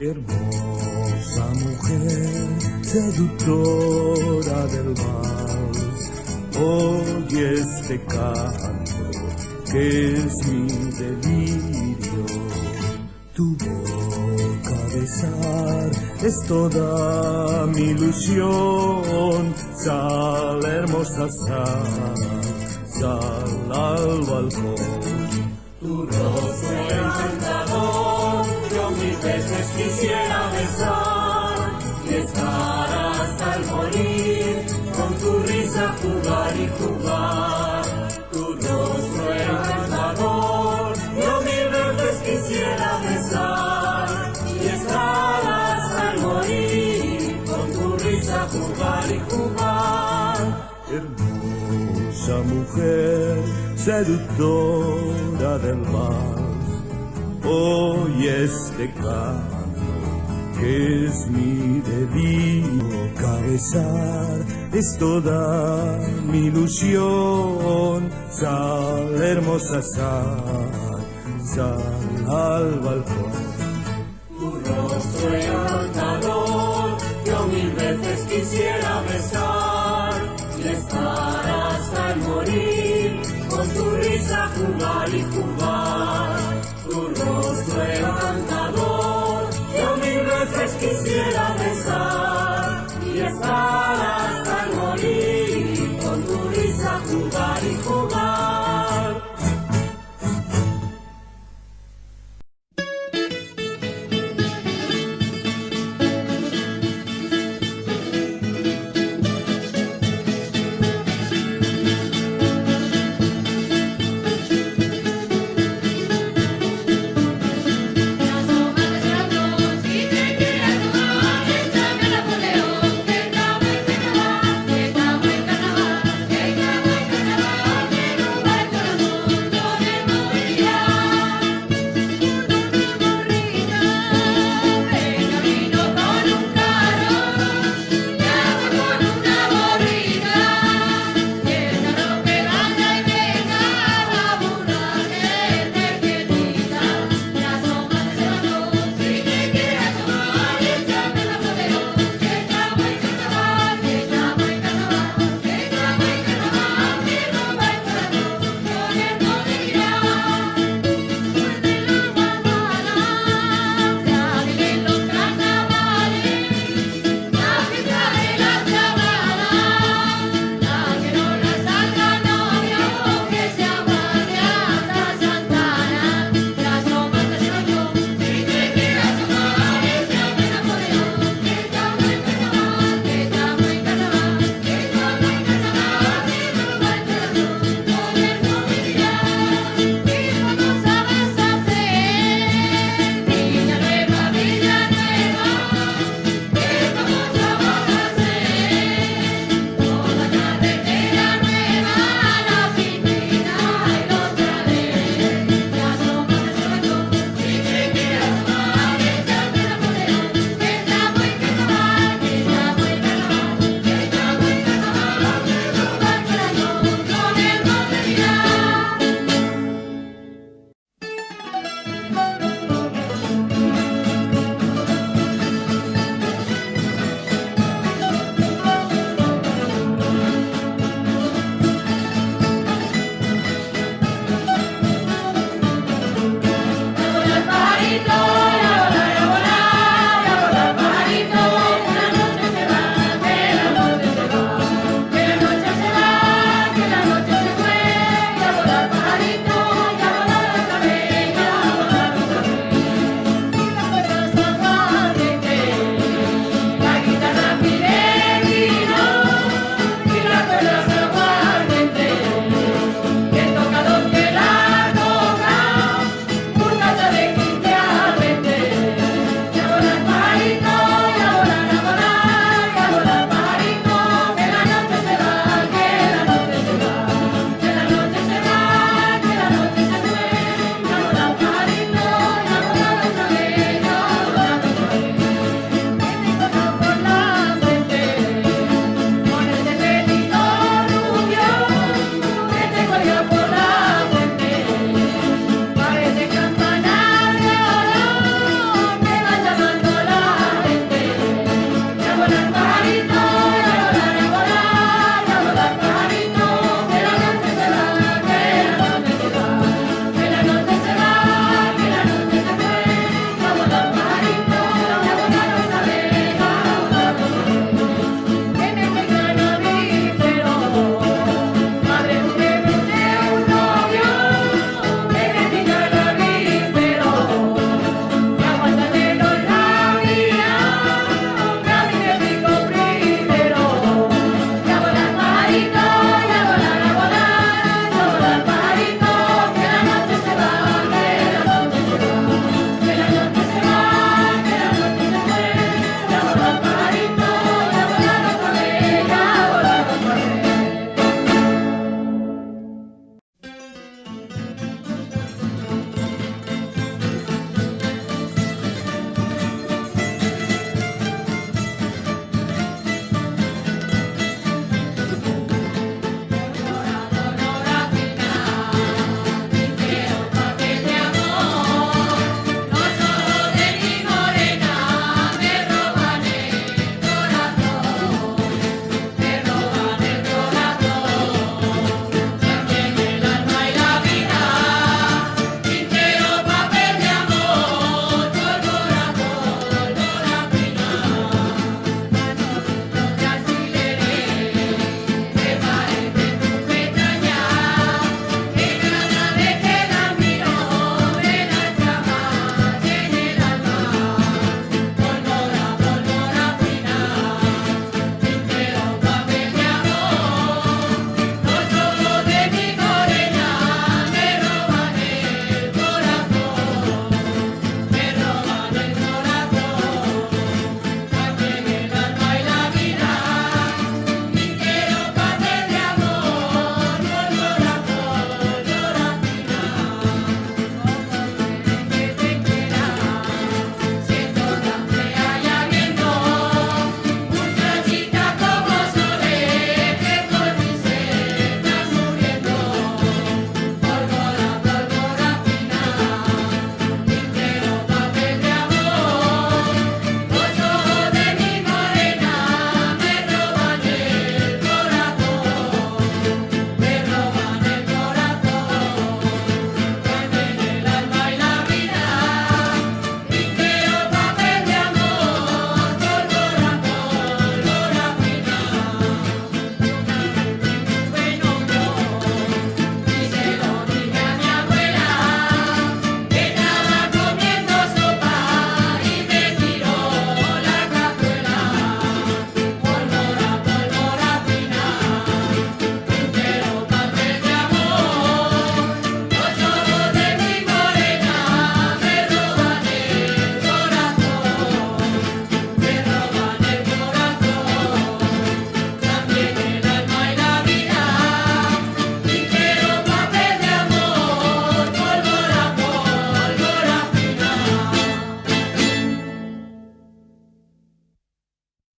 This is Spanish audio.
Hermosa mujer, seductora del vals, oye este canto que es mi delirio. Tu boca besar es toda mi ilusión. Sal, hermosa, sal al balcón. Tu rostro encantador, yo mil veces quisiera besar y estar hasta el morir, con tu risa jugar y jugar. Tu rostro encantador, yo mil veces quisiera besar y estar hasta el morir, con tu risa jugar y jugar. Hermosa mujer, seductora del vals, oye este canto que es mi delirio. Cabezar es toda mi ilusión. Sal, hermosa, sal al balcón. Tu rostro encantador, yo mil veces quisiera besar y estar hasta el morir, con tu risa jugar y jugar. Tu rostro encantador, yo mil veces quisiera besar y estar